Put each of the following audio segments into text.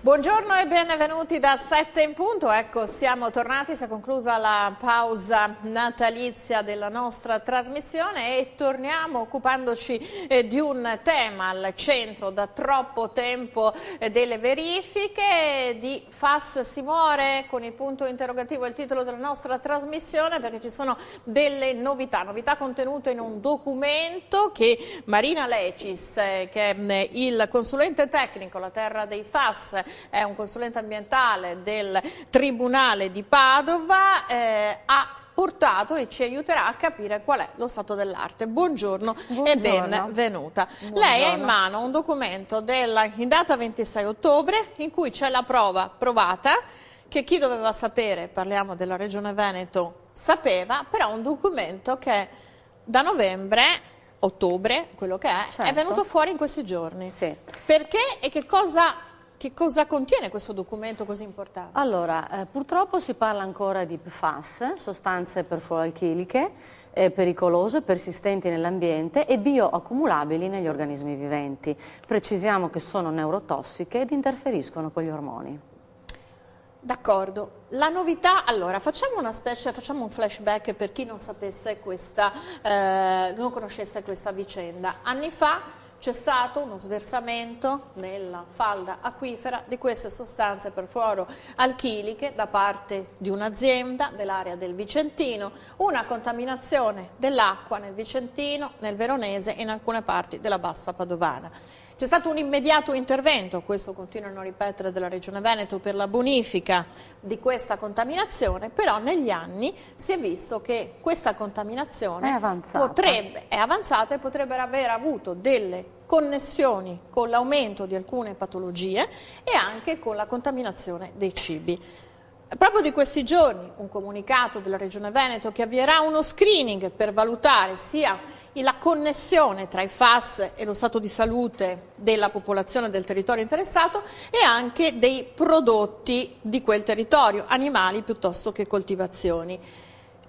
Buongiorno e benvenuti da 7 in punto. Ecco, siamo tornati, si è conclusa la pausa natalizia della nostra trasmissione e torniamo occupandoci di un tema al centro da troppo tempo delle verifiche. Di FAS si muore, con il punto interrogativo è il titolo della nostra trasmissione, perché ci sono delle novità contenute in un documento che Marina Lecis, che è il consulente tecnico alla terra dei FAS, è un consulente ambientale del Tribunale di Padova, ha portato e ci aiuterà a capire qual è lo stato dell'arte. Buongiorno e benvenuta. Buongiorno. Lei ha in mano un documento in data 26 ottobre in cui c'è la prova provata che chi doveva sapere, parliamo della Regione Veneto, sapeva, però un documento che da ottobre, quello che è venuto fuori in questi giorni. Sì. Perché e che cosa contiene questo documento così importante? Allora, purtroppo si parla ancora di PFAS, sostanze perfluoroalchiliche, pericolose, persistenti nell'ambiente e bioaccumulabili negli organismi viventi. Precisiamo che sono neurotossiche ed interferiscono con gli ormoni. D'accordo. La novità, allora, facciamo un flashback per chi non sapesse non conoscesse questa vicenda. Anni fa c'è stato uno sversamento nella falda acquifera di queste sostanze perfluoroalchiliche da parte di un'azienda dell'area del Vicentino, una contaminazione dell'acqua nel Vicentino, nel Veronese e in alcune parti della Bassa Padovana. C'è stato un immediato intervento, questo continuano a ripetere, della Regione Veneto per la bonifica di questa contaminazione, però negli anni si è visto che questa contaminazione è avanzata e potrebbe aver avuto delle connessioni con l'aumento di alcune patologie e anche con la contaminazione dei cibi. Proprio di questi giorni un comunicato della Regione Veneto che avvierà uno screening per valutare sia la connessione tra i FAS e lo stato di salute della popolazione del territorio interessato e anche dei prodotti di quel territorio, animali piuttosto che coltivazioni.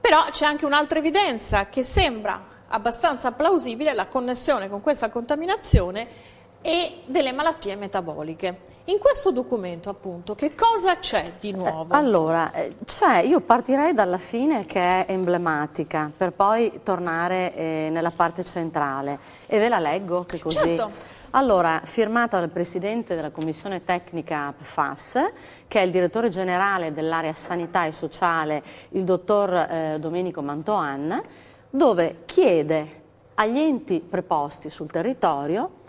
Però c'è anche un'altra evidenza che sembra abbastanza plausibile, la connessione con questa contaminazione e delle malattie metaboliche. In questo documento, appunto, che cosa c'è di nuovo? Allora, io partirei dalla fine, che è emblematica, per poi tornare nella parte centrale e ve la leggo, che così... Certo. Allora, firmata dal Presidente della Commissione Tecnica PFAS, che è il Direttore Generale dell'Area Sanità e Sociale, il Dottor Domenico Mantoan, dove chiede agli enti preposti sul territorio,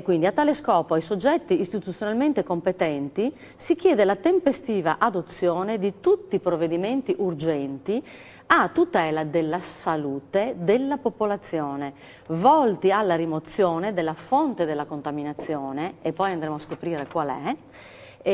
quindi a tale scopo ai soggetti istituzionalmente competenti, si chiede la tempestiva adozione di tutti i provvedimenti urgenti a tutela della salute della popolazione, volti alla rimozione della fonte della contaminazione, e poi andremo a scoprire qual è,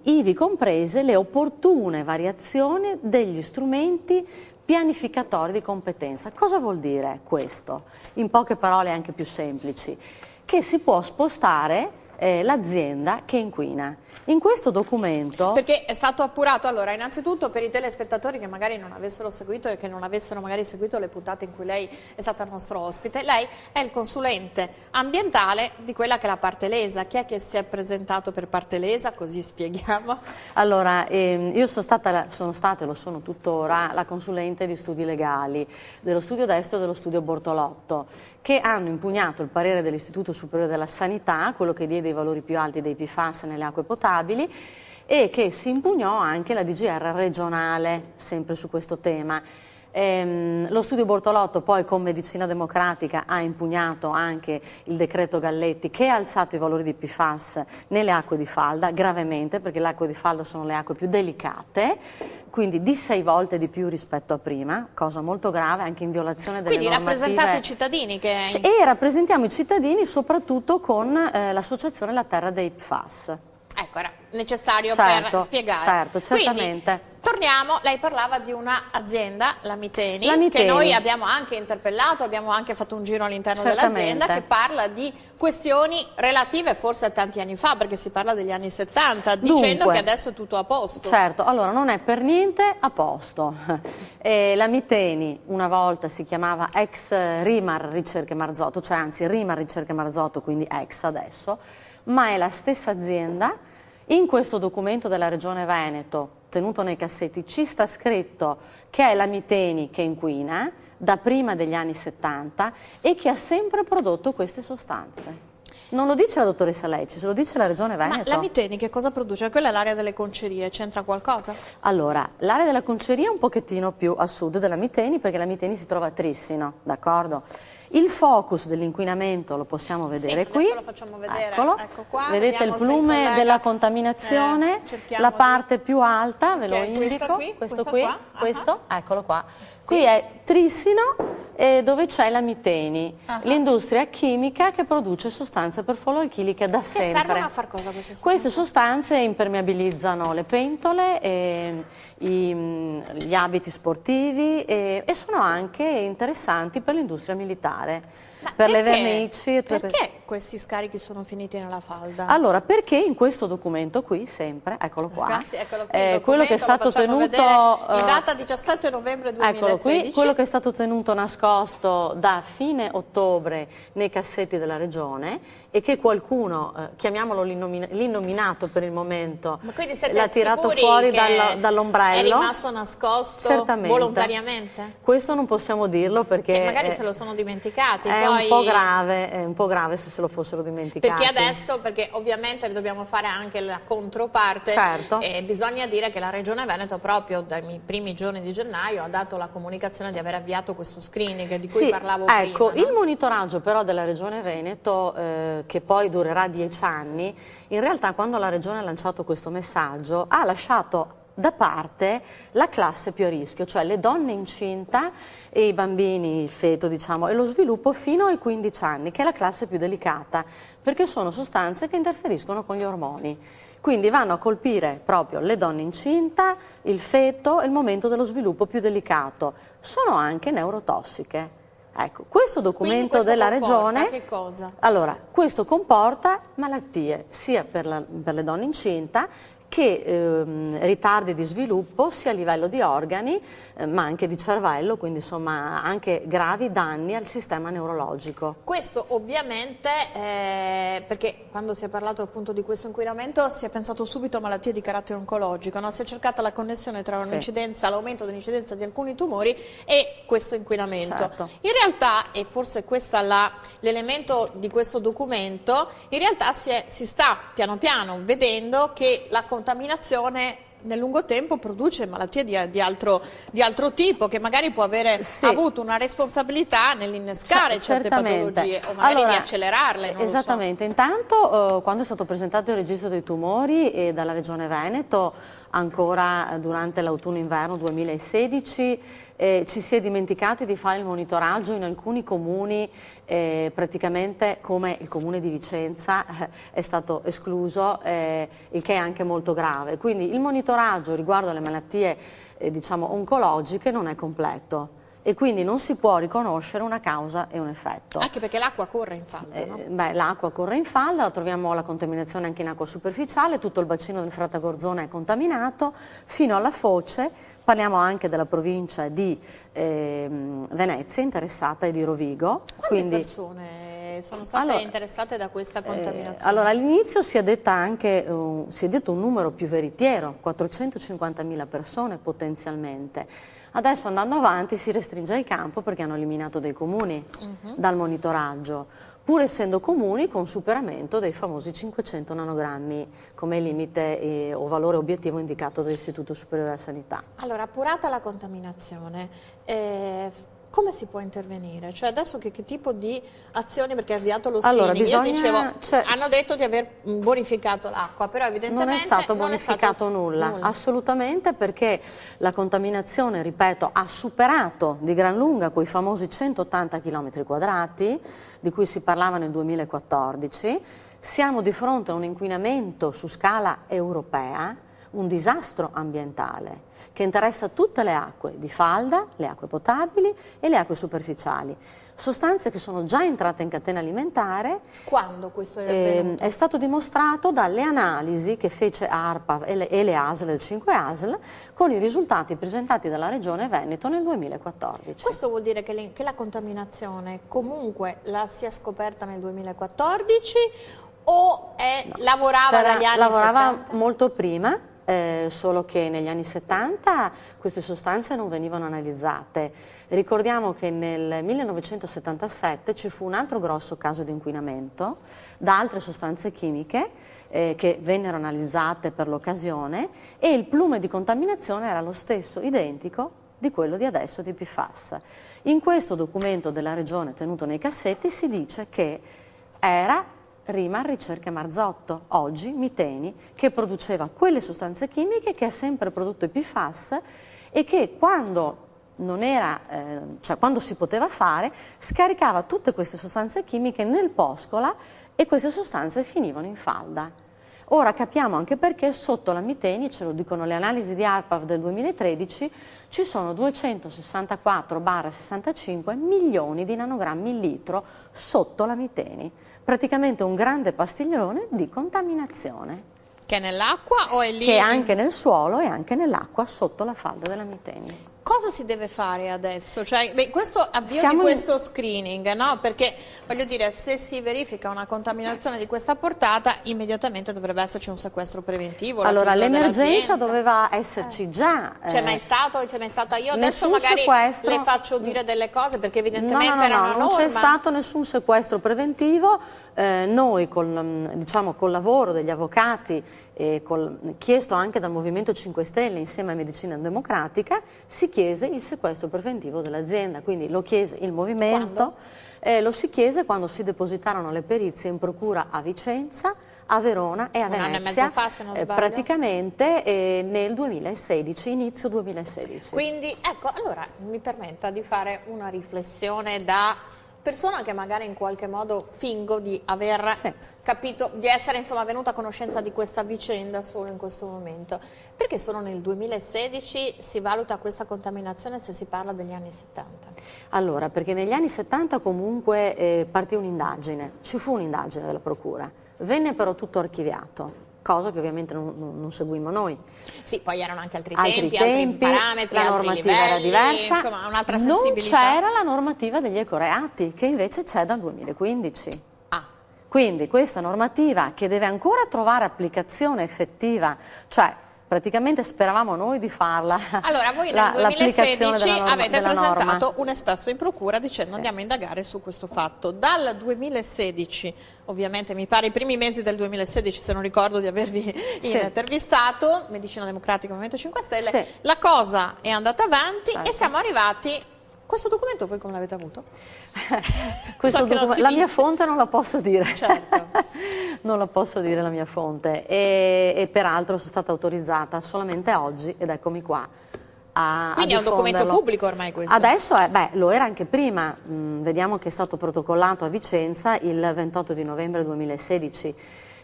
ivi comprese le opportune variazioni degli strumenti pianificatori di competenza. Cosa vuol dire questo? In poche parole anche più semplici. Che si può spostare l'azienda che inquina. In questo documento... Perché è stato appurato, allora, innanzitutto per i telespettatori che magari non avessero seguito e che non avessero magari seguito le puntate in cui lei è stata nostro ospite, lei è il consulente ambientale di quella che è la parte lesa. Chi è che si è presentato per parte lesa? Così spieghiamo. Allora, io sono stata e lo sono tuttora la consulente di studi legali dello studio Destro e dello studio Bortolotto, che hanno impugnato il parere dell'Istituto Superiore della Sanità, quello che diede i valori più alti dei PFAS nelle acque potabili, e che si impugnò anche la DGR regionale, sempre su questo tema. Lo studio Bortolotto poi con Medicina Democratica ha impugnato anche il decreto Galletti, che ha alzato i valori di PFAS nelle acque di falda, gravemente, perché le acque di falda sono le acque più delicate, quindi di 6 volte di più rispetto a prima, cosa molto grave, anche in violazione delle normative. Quindi rappresentate i cittadini che... E rappresentiamo i cittadini soprattutto con l'associazione La Terra dei PFAS. Ecco, era necessario per spiegare. Certo, certamente. Quindi, torniamo, lei parlava di un'azienda, la Miteni, che noi abbiamo anche interpellato, abbiamo anche fatto un giro all'interno dell'azienda, che parla di questioni relative forse a tanti anni fa, perché si parla degli anni 70, dicendo che adesso è tutto a posto. Certo, allora non è per niente a posto. La Miteni una volta si chiamava ex Rimar Ricerche Marzotto, cioè anzi Rimar Ricerche Marzotto, quindi ex adesso, ma è la stessa azienda In questo documento della Regione Veneto, tenuto nei cassetti, ci sta scritto che è la Miteni che inquina da prima degli anni 70 e che ha sempre prodotto queste sostanze. Non lo dice la dottoressa Lecci, se lo dice la Regione Veneto. Ma la Miteni che cosa produce? Quella è l'area delle concerie, c'entra qualcosa? Allora, l'area della conceria è un pochettino più a sud della Miteni, perché la Miteni si trova a Trissino, d'accordo? Il focus dell'inquinamento lo possiamo vedere qui. Adesso lo facciamo vedere. Eccolo. Ecco qua, vedete il plume della contaminazione, la parte più alta, ve lo indico, questo qui, questo, eccolo qua. Sì. Qui è Trissino, dove c'è la Miteni, l'industria chimica che produce sostanze perfluoroalchiliche da sempre. Che servono a far cosa queste sostanze? Queste sostanze impermeabilizzano le pentole, gli abiti sportivi e sono anche interessanti per l'industria militare. Ma per perché? Le vernici. Perché questi scarichi sono finiti nella falda? Allora, perché in questo documento qui, sempre, eccolo qua, sì, eccolo qui, quello che è stato tenuto... in data 17 novembre 2016. Eccolo qui, quello che è stato tenuto nascosto da fine ottobre nei cassetti della Regione e che qualcuno, chiamiamolo l'innominato per il momento, l'ha tirato fuori dall'ombrello. È rimasto nascosto volontariamente? Questo non possiamo dirlo perché... Che magari se lo sono dimenticati. È un po' grave se lo fossero dimenticati. Perché adesso, perché ovviamente dobbiamo fare anche la controparte, certo. Bisogna dire che la Regione Veneto proprio dai primi giorni di gennaio ha dato la comunicazione di aver avviato questo screening di cui parlavo prima. Ecco, il monitoraggio però della Regione Veneto, che poi durerà 10 anni, in realtà quando la Regione ha lanciato questo messaggio ha lasciato da parte la classe più a rischio, cioè le donne incinta e i bambini, il feto diciamo, e lo sviluppo fino ai 15 anni, che è la classe più delicata, perché sono sostanze che interferiscono con gli ormoni. Quindi vanno a colpire proprio le donne incinta, il feto e il momento dello sviluppo più delicato. Sono anche neurotossiche. Ecco, questo documento della Regione, che cosa? Allora, questo comporta malattie sia per le donne incinta che ritardi di sviluppo sia a livello di organi ma anche di cervello, quindi insomma anche gravi danni al sistema neurologico. Questo ovviamente perché quando si è parlato appunto di questo inquinamento si è pensato subito a malattie di carattere oncologico, no? Si è cercata la connessione tra l'aumento dell'incidenza di alcuni tumori e questo inquinamento. Certo. In realtà, e forse questo è l'elemento di questo documento, in realtà si sta piano piano vedendo che la contaminazione nel lungo tempo produce malattie di altro tipo, che magari può avere avuto una responsabilità nell'innescare certe patologie o magari di accelerarle. Non esattamente, intanto quando è stato presentato il registro dei tumori dalla Regione Veneto, ancora durante l'autunno-inverno 2016, ci si è dimenticati di fare il monitoraggio in alcuni comuni, praticamente come il comune di Vicenza è stato escluso, il che è anche molto grave. Quindi il monitoraggio riguardo alle malattie diciamo oncologiche non è completo e quindi non si può riconoscere una causa e un effetto. Anche perché l'acqua corre in falda, no? L'acqua corre in falda, troviamo la contaminazione anche in acqua superficiale, tutto il bacino del Frattagorzone è contaminato fino alla foce. Parliamo anche della provincia di Venezia interessata e di Rovigo. Quante persone sono state interessate da questa contaminazione? Allora all'inizio si è detto un numero più veritiero, 450.000 persone potenzialmente. Adesso andando avanti si restringe il campo perché hanno eliminato dei comuni dal monitoraggio, pur essendo comuni con superamento dei famosi 500 nanogrammi come limite o valore obiettivo indicato dall'Istituto Superiore della Sanità. Allora, appurata la contaminazione, come si può intervenire? Cioè adesso che tipo di azioni, perché è avviato lo screening, io dicevo, hanno detto di aver bonificato l'acqua, però evidentemente non è stato bonificato nulla, assolutamente, perché la contaminazione, ripeto, ha superato di gran lunga quei famosi 180 km quadrati di cui si parlava nel 2014, siamo di fronte a un inquinamento su scala europea, un disastro ambientale che interessa tutte le acque di falda, le acque potabili e le acque superficiali. Sostanze che sono già entrate in catena alimentare. Quando questo è avvenuto? È stato dimostrato dalle analisi che fece ARPA e le ASL, le 5 ASL, con i risultati presentati dalla Regione Veneto nel 2014. Questo vuol dire che la contaminazione comunque la si è scoperta nel 2014 o lavorava dagli anni lavorava 70? molto prima, solo che negli anni 70 queste sostanze non venivano analizzate. Ricordiamo che nel 1977 ci fu un altro grosso caso di inquinamento da altre sostanze chimiche che vennero analizzate per l'occasione, e il plume di contaminazione era lo stesso, identico di quello di adesso di PFAS. In questo documento della Regione tenuto nei cassetti si dice che era Rimar Ricerche Marzotto, oggi Miteni, che produceva quelle sostanze chimiche, che ha sempre prodotto i PFAS, e che quando non era, cioè quando si poteva fare, scaricava tutte queste sostanze chimiche nel Poscola e queste sostanze finivano in falda. Ora capiamo anche perché sotto la Miteni, ce lo dicono le analisi di ARPAV del 2013, ci sono 264/65 milioni di nanogrammi il litro sotto la Miteni. Praticamente un grande pastiglione di contaminazione. Che è nell'acqua o è lì? Che è anche nel suolo e anche nell'acqua sotto la falda della Miteni. Cosa si deve fare adesso? Cioè, questo avvio di questo screening, no? Perché voglio dire, se si verifica una contaminazione di questa portata, immediatamente dovrebbe esserci un sequestro preventivo. Allora, l'emergenza doveva esserci già. C'è mai stato? C'è mai stata? Io adesso magari sequestro, le faccio dire delle cose perché evidentemente era una norma. Non c'è stato nessun sequestro preventivo. Noi col lavoro degli avvocati e chiesto anche dal Movimento 5 Stelle insieme a Medicina Democratica, si chiese il sequestro preventivo dell'azienda, quindi lo chiese il Movimento, lo si chiese quando si depositarono le perizie in procura a Vicenza, a Verona e a Venezia, un anno e mezzo fa, se non sbaglio. Praticamente nel 2016, inizio 2016. Quindi, ecco, allora mi permetta di fare una riflessione da persona che magari in qualche modo fingo di aver capito, di essere insomma venuta a conoscenza di questa vicenda solo in questo momento. Perché solo nel 2016 si valuta questa contaminazione se si parla degli anni 70? Allora, perché negli anni 70 comunque partì un'indagine, ci fu un'indagine della Procura, venne però tutto archiviato. Cosa che ovviamente non seguimmo noi. Sì, poi erano anche altri tempi, altri parametri, la altri normativa livelli, era diversa, insomma un'altra sensibilità. Non c'era la normativa degli ecoreati, che invece c'è dal 2015. Quindi questa normativa, che deve ancora trovare applicazione effettiva, cioè praticamente speravamo noi di farla. Allora, voi nel 2016 avete presentato un esposto in procura dicendo andiamo a indagare su questo fatto. Dal 2016, ovviamente mi pare i primi mesi del 2016, se non ricordo di avervi intervistato, Medicina Democratica, Movimento 5 Stelle, la cosa è andata avanti e siamo arrivati. Questo documento voi come l'avete avuto? La mia fonte non la posso dire. Certo. Non la posso dire la mia fonte e peraltro sono stata autorizzata solamente oggi ed eccomi qua a Quindi è un documento pubblico ormai questo? Adesso lo era anche prima, vediamo che è stato protocollato a Vicenza il 28 di novembre 2016.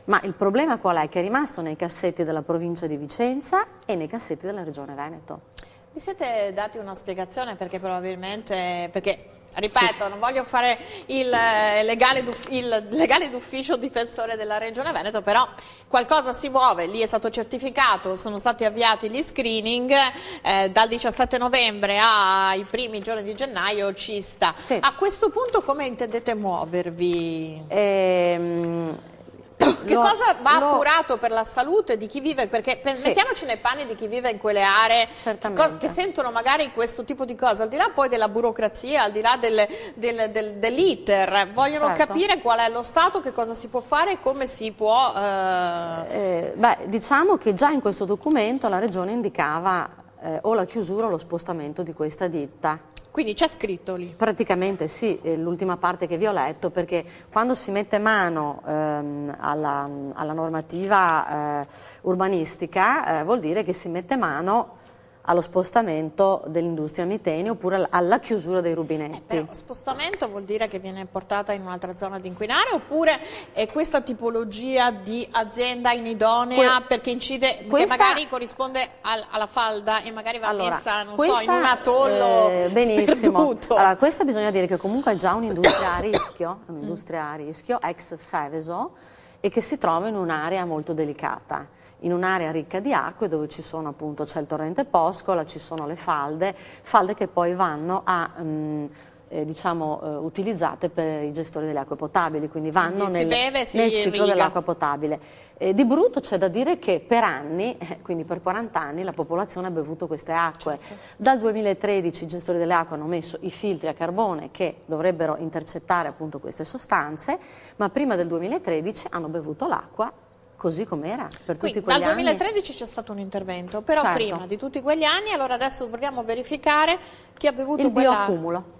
Ma il problema qual è? Che è rimasto nei cassetti della provincia di Vicenza e nei cassetti della Regione Veneto. Vi siete dati una spiegazione perché probabilmente, ripeto, non voglio fare il legale d'ufficio difensore della Regione Veneto, però qualcosa si muove, lì è stato certificato, sono stati avviati gli screening, dal 17 novembre ai primi giorni di gennaio ci sta. A questo punto come intendete muovervi? Che cosa va appurato per la salute di chi vive? Perché mettiamoci nei panni di chi vive in quelle aree che sentono magari questo tipo di cose, al di là poi della burocrazia, al di là dell'iter, vogliono capire qual è lo stato, che cosa si può fare e come si può... diciamo che già in questo documento la Regione indicava o la chiusura o lo spostamento di questa ditta. Quindi c'è scritto lì? Praticamente sì, l'ultima parte che vi ho letto, perché quando si mette mano alla normativa urbanistica vuol dire che si mette mano allo spostamento dell'industria Miteni oppure alla chiusura dei rubinetti. Però spostamento vuol dire che viene portata in un'altra zona ad inquinare oppure è questa tipologia di azienda inidonea perché incide, che magari corrisponde alla falda e magari va messa, non so, in un atollo sperduto? Allora, questa bisogna dire che comunque è già un'industria a rischio, ex Seveso, e che si trova in un'area molto delicata. In un'area ricca di acque dove ci sono appunto, c'è il torrente Poscola, ci sono le falde che poi vanno a utilizzate per i gestori delle acque potabili, quindi vanno nel ciclo dell'acqua potabile. Di brutto c'è da dire che per anni, quindi per 40 anni, la popolazione ha bevuto queste acque. Certo. Dal 2013 i gestori delle acque hanno messo i filtri a carbone che dovrebbero intercettare appunto queste sostanze, ma prima del 2013 hanno bevuto l'acqua così com'era per tutti quegli anni. Dal 2013 c'è stato un intervento, però certo. prima di tutti quegli anni, allora adesso vogliamo verificare chi ha bevuto il bioaccumulo.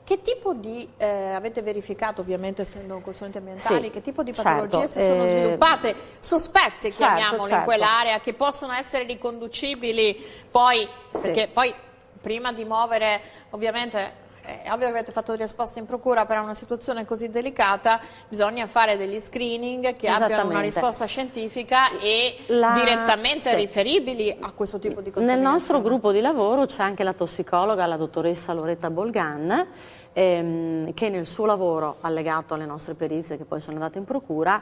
Che tipo di, avete verificato ovviamente essendo consulenti ambientali, sì, che tipo di patologie certo, si sono sviluppate, sospette chiamiamole certo. in quell'area, che possono essere riconducibili poi, perché poi prima di muovere ovviamente... È ovvio che avete fatto risposta in procura, per una situazione così delicata bisogna fare degli screening che abbiano una risposta scientifica e direttamente riferibili a questo tipo di contaminazione. Nel nostro gruppo di lavoro c'è anche la tossicologa, la dottoressa Loretta Bolgan, che nel suo lavoro allegato alle nostre perizie che poi sono andate in procura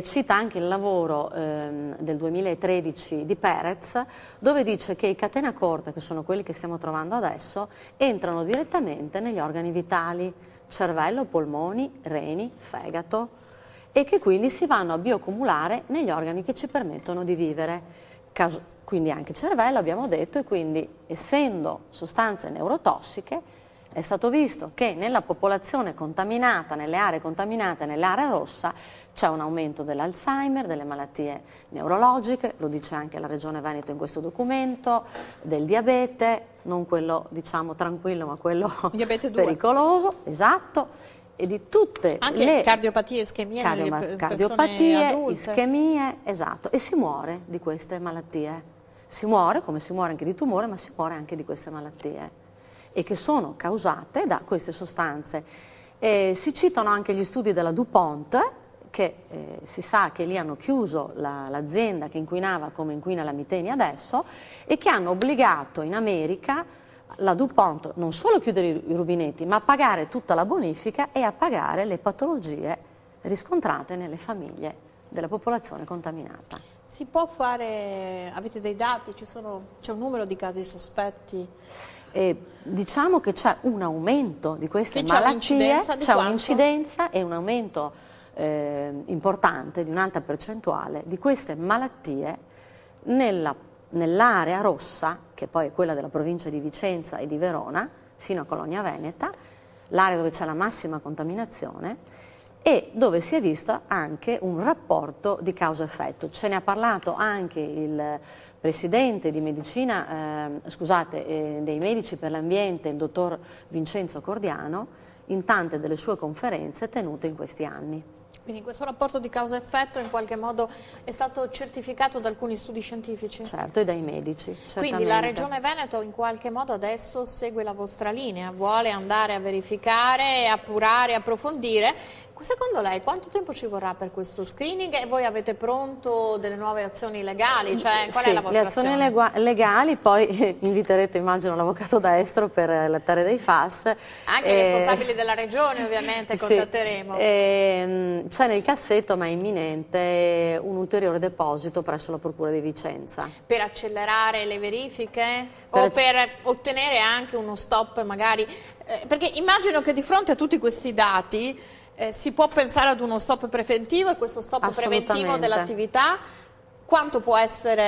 cita anche il lavoro del 2013 di Perez, dove dice che i catena corta, che sono quelli che stiamo trovando adesso, entrano direttamente negli organi vitali, cervello, polmoni, reni, fegato, e che quindi si vanno a bioaccumulare negli organi che ci permettono di vivere, quindi anche cervello abbiamo detto, e quindi essendo sostanze neurotossiche è stato visto che nella popolazione contaminata, nelle aree contaminate, nell'area rossa, c'è un aumento dell'Alzheimer, delle malattie neurologiche, lo dice anche la Regione Veneto in questo documento, del diabete, non quello diciamo tranquillo ma quello pericoloso, esatto, e di tutte anche le cardiopatie, ischemie, cardiopatie, ischemie, esatto, e si muore di queste malattie. Si muore, come si muore anche di tumore, ma si muore anche di queste malattie, e che sono causate da queste sostanze. Si citano anche gli studi della DuPont, che si sa che lì hanno chiuso l'azienda che inquinava come inquina la Miteni adesso, e che hanno obbligato in America la DuPont non solo a chiudere i rubinetti, ma a pagare tutta la bonifica e a pagare le patologie riscontrate nelle famiglie della popolazione contaminata. Si può fare, avete dei dati, c'è un numero di casi sospetti? Diciamo che c'è un aumento di queste malattie, c'è un'incidenza e un aumento importante, di un'alta percentuale, di queste malattie nell'area rossa, che poi è quella della provincia di Vicenza e di Verona, fino a Colonia Veneta, l'area dove c'è la massima contaminazione e dove si è visto anche un rapporto di causa-effetto. Ce ne ha parlato anche il presidente di medicina, dei medici per l'ambiente, il dottor Vincenzo Cordiano, in tante delle sue conferenze tenute in questi anni. Quindi questo rapporto di causa-effetto in qualche modo è stato certificato da alcuni studi scientifici? Certo, e dai medici, certamente. Quindi la Regione Veneto in qualche modo adesso segue la vostra linea, vuole andare a verificare, appurare, approfondire. Secondo lei quanto tempo ci vorrà per questo screening e voi avete pronto delle nuove azioni legali? Cioè, qual è la vostra azione? Le azioni legali, poi inviterete immagino l'avvocato Destro per l'attare dei FAS. Anche i responsabili della regione ovviamente contatteremo. C'è nel cassetto, ma è imminente, un ulteriore deposito presso la Procura di Vicenza. Per accelerare le verifiche o per ottenere anche uno stop magari? Perché immagino che di fronte a tutti questi dati si può pensare ad uno stop preventivo, e questo stop preventivo dell'attività quanto può essere?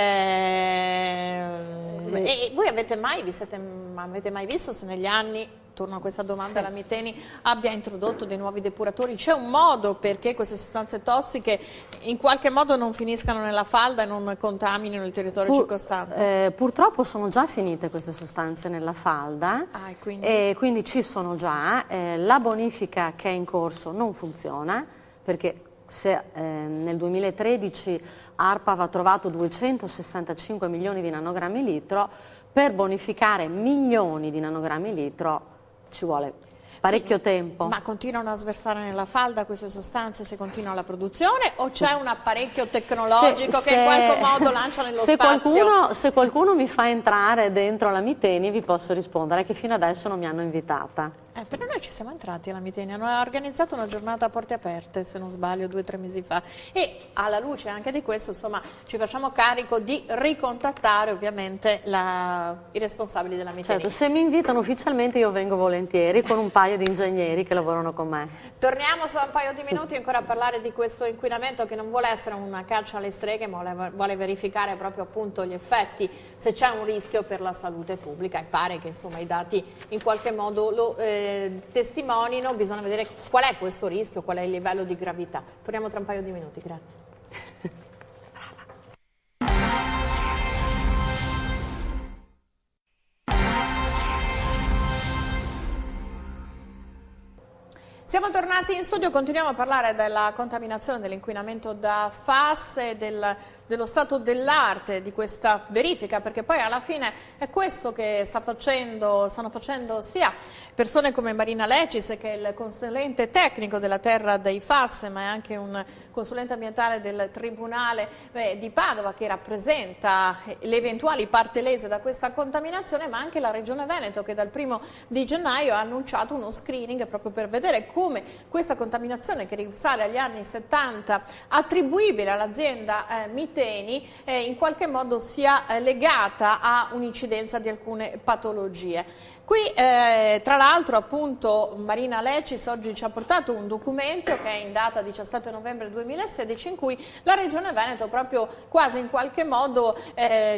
E voi avete mai visto se negli anni, torno a questa domanda, la Miteni abbia introdotto dei nuovi depuratori? C'è un modo perché queste sostanze tossiche in qualche modo non finiscano nella falda e non contaminino il territorio circostante? Purtroppo sono già finite queste sostanze nella falda, quindi ci sono già. La bonifica che è in corso non funziona, perché se nel 2013 ARPA aveva trovato 265 milioni di nanogrammi litro, per bonificare milioni di nanogrammi litro ci vuole parecchio tempo. Ma continuano a sversare nella falda queste sostanze se continua la produzione, o c'è un apparecchio tecnologico che in qualche modo lancia nello spazio? Se qualcuno mi fa entrare dentro la Miteni vi posso rispondere che fino adesso non mi hanno invitata. Però noi ci siamo entrati alla Miteni, hanno organizzato una giornata a porte aperte, se non sbaglio, 2 o 3 mesi fa, e alla luce anche di questo, insomma, ci facciamo carico di ricontattare ovviamente i responsabili della Miteni. Certo, se mi invitano ufficialmente io vengo volentieri con un paio di ingegneri che lavorano con me. Torniamo tra un paio di minuti ancora a parlare di questo inquinamento che non vuole essere una caccia alle streghe, ma vuole verificare proprio appunto gli effetti, se c'è un rischio per la salute pubblica, e pare che insomma i dati in qualche modo lo testimonino. Bisogna vedere qual è questo rischio, qual è il livello di gravità. Torniamo tra un paio di minuti, grazie. Siamo tornati in studio, continuiamo a parlare della contaminazione, dell'inquinamento da FAS e dello stato dell'arte di questa verifica, perché poi alla fine è questo che stanno facendo sia persone come Marina Lecis, che è il consulente tecnico della terra dei FAS, ma è anche un consulente ambientale del Tribunale di Padova, che rappresenta le eventuali parti lese da questa contaminazione, ma anche la Regione Veneto, che dal 1° di gennaio ha annunciato uno screening proprio per vedere come questa contaminazione, che risale agli anni 70, attribuibile all'azienda Miteni, in qualche modo sia legata a un'incidenza di alcune patologie. Qui tra l'altro appunto Marina Lecis oggi ci ha portato un documento che è in data 17 novembre 2016, in cui la Regione Veneto proprio quasi in qualche modo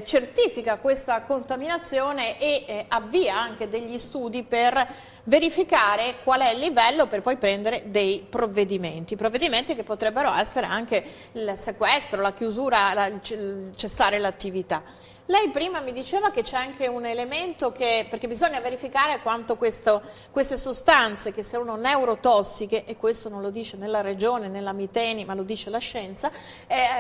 certifica questa contaminazione e avvia anche degli studi per verificare qual è il livello, per poi prendere dei provvedimenti che potrebbero essere anche il sequestro, la chiusura, il cessare l'attività. Lei prima mi diceva che c'è anche un elemento perché bisogna verificare quanto queste sostanze, che sono neurotossiche, e questo non lo dice né la Regione né la Miteni, ma lo dice la scienza,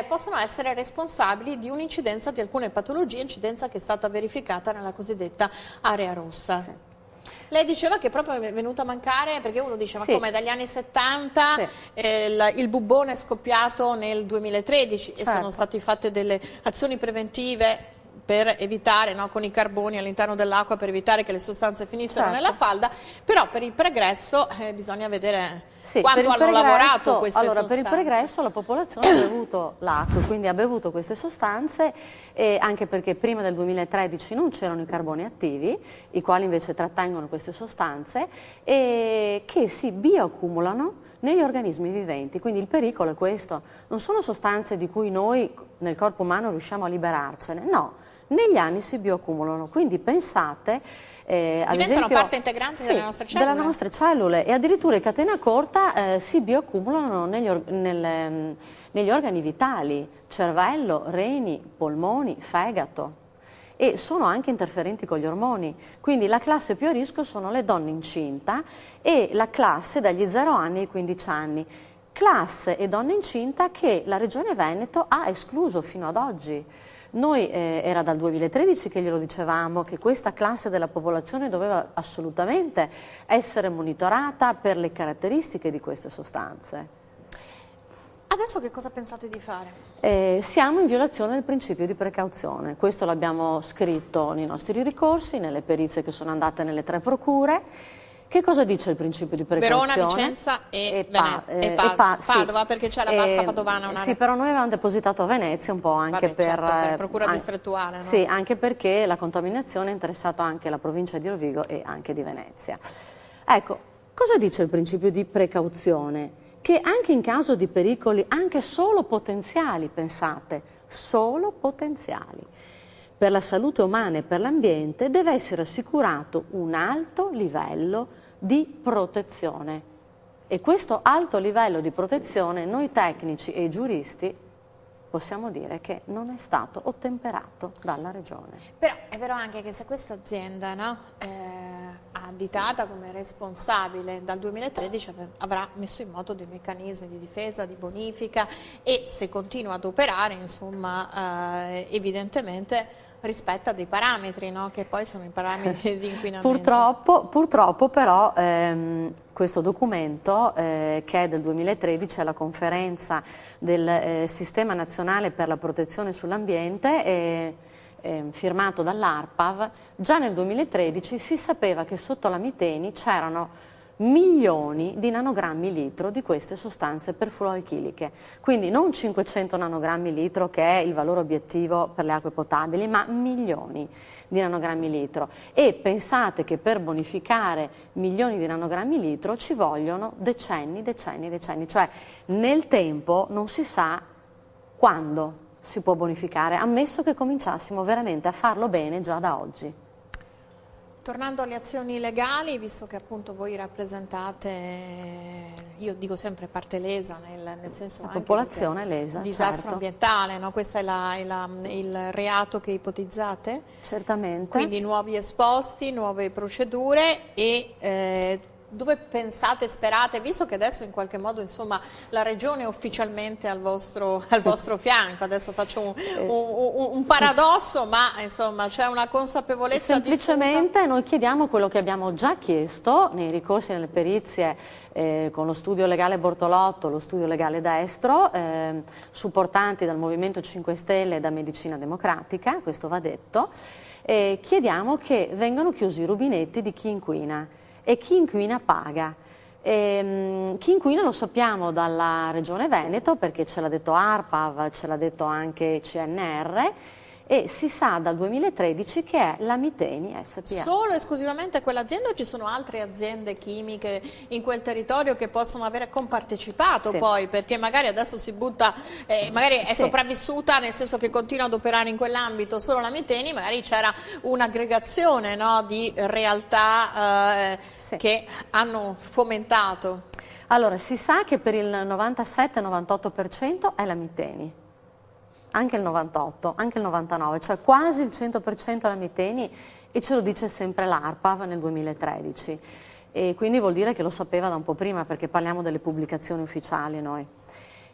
possono essere responsabili di un'incidenza di alcune patologie, incidenza che è stata verificata nella cosiddetta area rossa. Sì. Lei diceva che proprio è venuto a mancare, perché uno dice, ma come dagli anni 70 il bubbone è scoppiato nel 2013 e sono state fatte delle azioni preventive per evitare, con i carboni all'interno dell'acqua, per evitare che le sostanze finissero nella falda, però per il pregresso bisogna vedere quanto hanno lavorato queste sostanze. Per il pregresso la popolazione ha bevuto l'acqua, quindi ha bevuto queste sostanze, anche perché prima del 2013 non c'erano i carboni attivi, i quali invece trattengono queste sostanze, e che si bioaccumulano negli organismi viventi. Quindi il pericolo è questo: non sono sostanze di cui noi nel corpo umano riusciamo a liberarcene, no, negli anni si bioaccumulano, quindi pensate diventano parte integrante delle nostre cellule. Delle nostre cellule, e addirittura in catena corta si bioaccumulano negli organi vitali, cervello, reni, polmoni, fegato, e sono anche interferenti con gli ormoni. Quindi la classe più a rischio sono le donne incinta e la classe dagli 0 anni ai 15 anni. Classe e donne incinta che la Regione Veneto ha escluso fino ad oggi. Noi era dal 2013 che glielo dicevamo, che questa classe della popolazione doveva assolutamente essere monitorata per le caratteristiche di queste sostanze. Adesso che cosa pensate di fare? Siamo in violazione del principio di precauzione. Questo l'abbiamo scritto nei nostri ricorsi, nelle perizie che sono andate nelle 3 procure. Che cosa dice il principio di precauzione? Verona, Vicenza e Padova, perché c'è la Bassa Padovana. Sì, però noi avevamo depositato a Venezia un po' anche per procura distrettuale. No? Sì, anche perché la contaminazione ha interessato anche la provincia di Rovigo e anche di Venezia. Ecco, cosa dice il principio di precauzione? Che anche in caso di pericoli, anche solo potenziali, pensate, solo potenziali, per la salute umana e per l'ambiente, deve essere assicurato un alto livello di protezione. E questo alto livello di protezione noi tecnici e giuristi possiamo dire che non è stato ottemperato dalla Regione. Però è vero anche che se questa azienda additata come responsabile dal 2013 avrà messo in moto dei meccanismi di difesa, di bonifica, e se continua ad operare, insomma, evidentemente rispetta dei parametri, che poi sono i parametri di inquinamento. Purtroppo però questo documento che è del 2013 è la conferenza del Sistema Nazionale per la Protezione sull'Ambiente, firmato dall'ARPAV. Già nel 2013 si sapeva che sotto la Miteni c'erano milioni di nanogrammi litro di queste sostanze perfluoroalchiliche. Quindi non 500 nanogrammi litro, che è il valore obiettivo per le acque potabili, ma milioni di nanogrammi litro. E pensate che per bonificare milioni di nanogrammi litro ci vogliono decenni, decenni, decenni. Cioè nel tempo non si sa quando si può bonificare, ammesso che cominciassimo veramente a farlo bene già da oggi. Tornando alle azioni legali, visto che appunto voi rappresentate, io dico sempre parte lesa, nel senso la anche popolazione lesa, disastro certo. ambientale, no? Questo è il reato che ipotizzate? Certamente. Quindi nuovi esposti, nuove procedure e dove pensate, sperate, visto che adesso in qualche modo insomma la Regione è ufficialmente al vostro fianco, adesso faccio un paradosso, ma insomma c'è una consapevolezza semplicemente diffusa. Noi chiediamo quello che abbiamo già chiesto nei ricorsi e nelle perizie con lo studio legale Bortolotto, lo studio legale Destro, supportanti dal Movimento 5 Stelle e da Medicina Democratica, questo va detto, chiediamo che vengano chiusi i rubinetti di chi inquina. E chi inquina paga. Chi inquina lo sappiamo dalla Regione Veneto, perché ce l'ha detto ARPAV, ce l'ha detto anche CNR, e si sa dal 2013 che è la Miteni SpA. Solo esclusivamente quell'azienda o ci sono altre aziende chimiche in quel territorio che possono avere compartecipato Sì. poi, perché magari adesso si butta, magari è Sì. sopravvissuta nel senso che continua ad operare in quell'ambito solo la Miteni, magari c'era un'aggregazione, no, di realtà Sì. che hanno fomentato. Allora, si sa che per il 97-98% è la Miteni. Anche il 98, anche il 99, cioè quasi il 100% la Miteni, e ce lo dice sempre l'ARPAV nel 2013. E quindi vuol dire che lo sapeva da un po' prima, perché parliamo delle pubblicazioni ufficiali noi.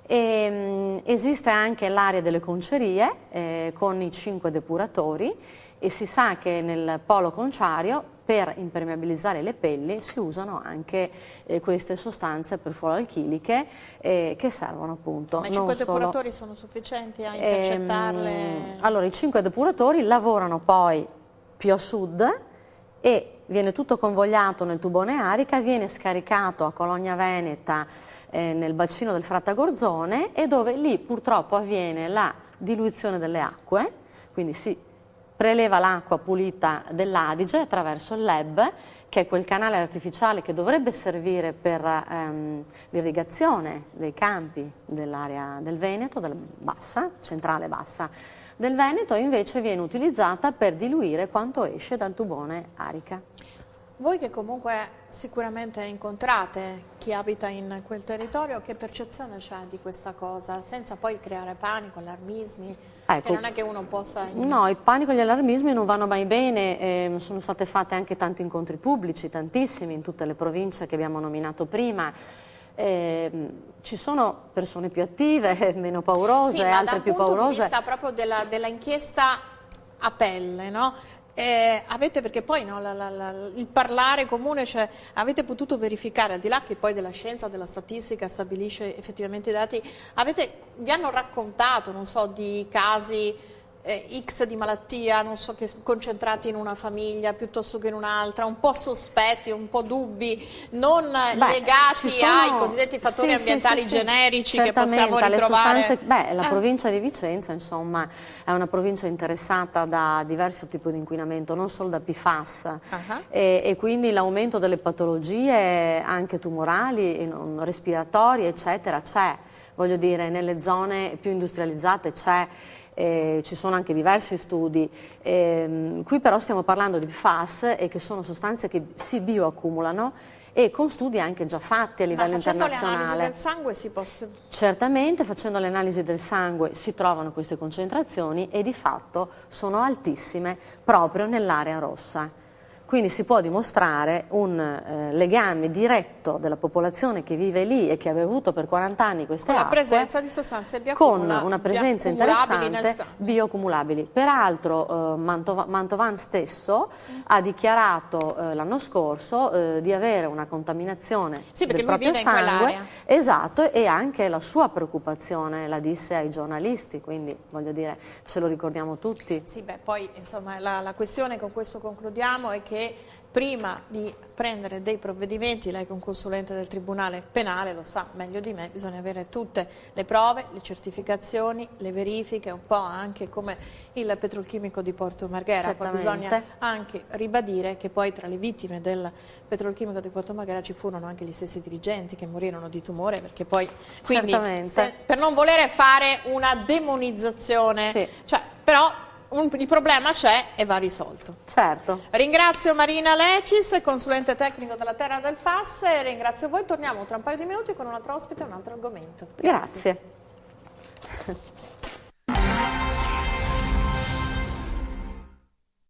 Esiste anche l'area delle concerie con i 5 depuratori, e si sa che nel polo conciario per impermeabilizzare le pelli si usano anche queste sostanze perfluoroalchiliche che servono appunto. Ma i 5 depuratori sono sufficienti a intercettarle? Allora, i 5 depuratori lavorano poi più a sud e viene tutto convogliato nel tubone Arica, viene scaricato a Cologna Veneta nel bacino del Frattagorzone, e dove lì purtroppo avviene la diluizione delle acque, quindi si preleva l'acqua pulita dell'Adige attraverso il LEB, che è quel canale artificiale che dovrebbe servire per l'irrigazione dei campi dell'area del Veneto, della bassa, centrale bassa del Veneto, e invece viene utilizzata per diluire quanto esce dal tubone Arica. Voi che comunque sicuramente incontrate chi abita in quel territorio, che percezione c'è di questa cosa? Senza poi creare panico, allarmismi, Ecco, e non è che uno possa... No, il panico e gli allarmismi non vanno mai bene, sono state fatte anche tanti incontri pubblici, tantissimi, in tutte le province che abbiamo nominato prima. Ci sono persone più attive, meno paurose, sì, altre più paurose. Dal punto di vista proprio della inchiesta a pelle, no? Avete, perché poi no, il parlare comune, cioè, avete potuto verificare, al di là che poi della scienza, della statistica stabilisce effettivamente i dati, vi hanno raccontato, non so, di casi X di malattia, non so, che concentrati in una famiglia piuttosto che in un'altra, un po' sospetti, un po' dubbi, non legati ai cosiddetti fattori ambientali generici che possiamo ritrovare? La provincia di Vicenza, insomma, è una provincia interessata da diverso tipo di inquinamento, non solo da PFAS, e quindi l'aumento delle patologie anche tumorali, respiratorie, eccetera, c'è, voglio dire, nelle zone più industrializzate c'è. Ci sono anche diversi studi, qui però stiamo parlando di PFAS, e che sono sostanze che si bioaccumulano, e con studi anche già fatti a livello internazionale. Ma facendo le analisi del sangue si possono... Certamente, facendo le analisi del sangue si trovano queste concentrazioni, e di fatto sono altissime proprio nell'area rossa. Quindi si può dimostrare un legame diretto della popolazione che vive lì e che aveva avuto per 40 anni queste acque, con la presenza di sostanze con una presenza interessante, bioaccumulabili. Peraltro Mantovan stesso ha dichiarato l'anno scorso di avere una contaminazione del proprio sangue, esatto, e anche la sua preoccupazione la disse ai giornalisti, quindi voglio dire, ce lo ricordiamo tutti. Sì, beh, poi insomma la questione, con questo concludiamo, è che che prima di prendere dei provvedimenti, lei che è un consulente del Tribunale Penale lo sa meglio di me, bisogna avere tutte le prove, le certificazioni, le verifiche, un po' anche come il petrolchimico di Porto Marghera. Poi bisogna anche ribadire che poi tra le vittime del petrolchimico di Porto Marghera ci furono anche gli stessi dirigenti che morirono di tumore, perché poi, quindi, per non volere fare una demonizzazione, cioè, però il problema c'è e va risolto. Certo. Ringrazio Marina Lecis, consulente tecnico della Terra del FAS, e ringrazio voi. Torniamo tra un paio di minuti con un altro ospite e un altro argomento. Grazie.